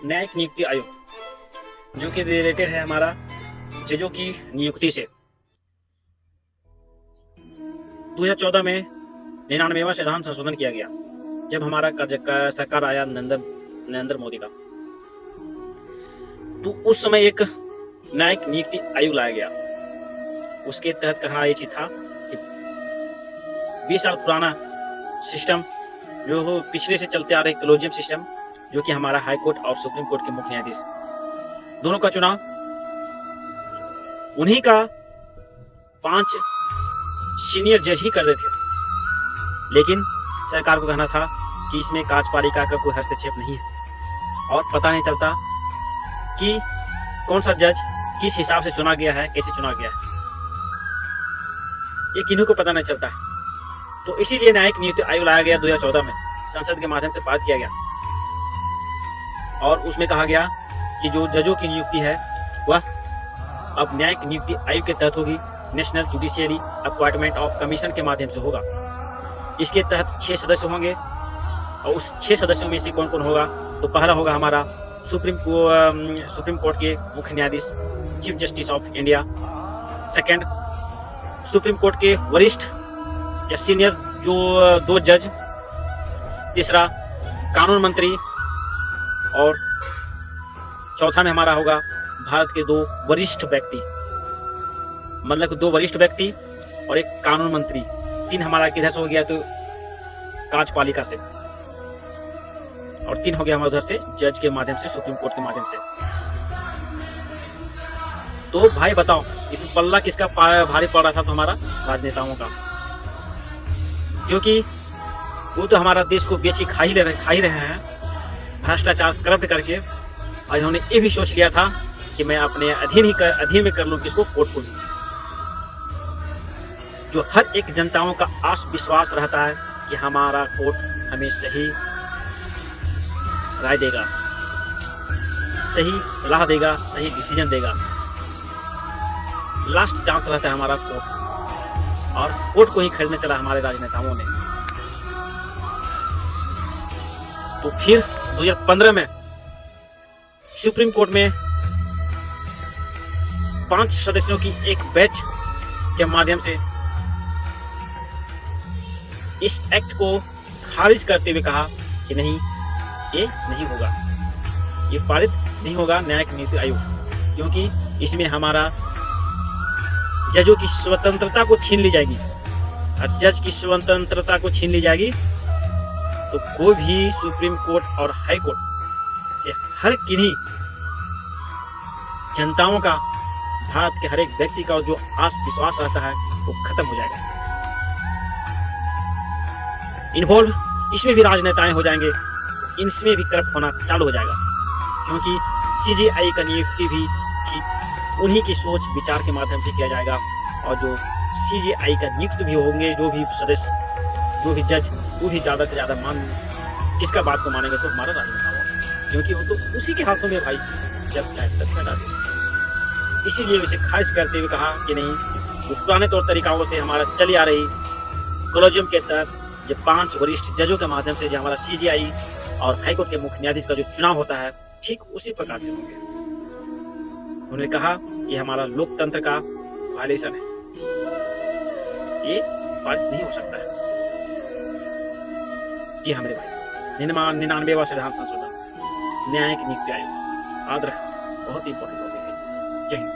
न्यायिक नियुक्ति आयोग, जो कि रिलेटेड है हमारा जजों की नियुक्ति से। 2014 में 99वां संविधान संशोधन किया गया, जब हमारा सरकार आया नरेंद्र मोदी का। तो उस समय एक न्यायिक नियुक्ति आयोग लाया गया। उसके तहत कहा यह चीज था कि 20 साल पुराना सिस्टम जो पिछले से चलते आ रहे कॉलेजियम सिस्टम, जो कि हमारा हाई कोर्ट और सुप्रीम कोर्ट के मुख्य न्यायाधीश, दोनों का चुनाव उन्हीं का 5 सीनियर जज ही कर रहे थे। लेकिन सरकार को कहना था कि इसमें कार्यपालिका का कोई हस्तक्षेप नहीं है और पता नहीं चलता कि कौन सा जज किस हिसाब से चुना गया है, कैसे चुना गया है, ये किन्हीं को पता नहीं चलता है। तो इसीलिए न्यायिक नियुक्ति आयोग लाया गया 2014 में, संसद के माध्यम से पारित किया गया और उसमें कहा गया कि जो जजों की नियुक्ति है वह अब न्यायिक नियुक्ति आयोग के तहत होगी, national judiciary appointment of commission के माध्यम से होगा। इसके तहत 6 सदस्य होंगे और उस 6 सदस्यों में से कौन कौन होगा, तो पहला होगा हमारा सुप्रीम कोर्ट के मुख्य न्यायाधीश, chief justice of India. Second, supreme court के वरिष्ठ या सीनियर जो 2 जज। तीसरा, कानून मंत्री। और चौथा में हमारा होगा भारत के 2 वरिष्ठ व्यक्ति, मतलब 2 वरिष्ठ व्यक्ति और एक कानून मंत्री। 3 हमारा किधर से हो गया, तो कार्यपालिका से, और 3 हो गया हमारे उधर से जज के माध्यम से, सुप्रीम कोर्ट के माध्यम से। तो भाई बताओ, इसमें पल्ला किसका भारी पड़ रहा था? तो हमारा राजनेताओं का, क्योंकि वो तो हमारा देश को बेची खा ही रहे हैं भ्रष्टाचार करप्ट करके। और इन्होंने ये भी सोच लिया था कि मैं अपने अधीन में कर लूं किसको, कोर्ट को। जो हर एक जनताओं का आस विश्वास रहता है कि हमारा कोर्ट हमें सही राय देगा, सही सलाह देगा, सही डिसीजन देगा। लास्ट चांस रहता है हमारा कोर्ट, और कोर्ट को ही खरीदने चला हमारे राजनेताओं ने। तो फिर 2015 में सुप्रीम कोर्ट में 5 सदस्यों की एक बेंच के माध्यम से इस एक्ट को खारिज करते हुए कहा कि नहीं, ये नहीं होगा, ये पारित नहीं होगा न्यायिक नियुक्ति आयोग, क्योंकि इसमें हमारा जजों की स्वतंत्रता को छीन ली जाएगी। और जज की स्वतंत्रता को छीन ली जाएगी तो कोई भी सुप्रीम कोर्ट और हाई कोर्ट से हर किन्हीं जनताओं का, भारत के हर एक व्यक्ति का जो आस विश्वास रहता है वो खत्म हो जाएगा। इन्वॉल्व इसमें भी राजनेताएं हो जाएंगे, इसमें भी करप्ट होना चालू हो जाएगा, क्योंकि सीजेआई का नियुक्ति भी उन्हीं की सोच विचार के माध्यम से किया जाएगा। और जो सीजेआई का नियुक्त भी होंगे, जो भी सदस्य, जो भी जज, वो भी ज्यादा से ज्यादा किसका बात को मानेंगे, तो हमारा राजनेता, क्योंकि वो तो उसी के हाथों में भाई, जब चाहे तब फैला दे। इसीलिए उसे खारिज करते हुए कहा कि नहीं, जो पुराने तौर तरीकाओं से हमारा चली आ रही कॉलेजियम के तहत ये 5 वरिष्ठ जजों के माध्यम से जो हमारा सीजेआई और हाईकोर्ट के मुख्य न्यायाधीश का जो चुनाव होता है, ठीक उसी प्रकार से होंगे। उन्होंने कहा कि हमारा लोकतंत्र का वायलेशन है, ये पारित नहीं हो सकता है। जी हाँ मेरे भाई, 99वां संविधान संशोधन, न्यायिक नियुक्ति आयोग, याद रख, बहुत इंपॉर्टेंट टॉपिक है। जय हिंद।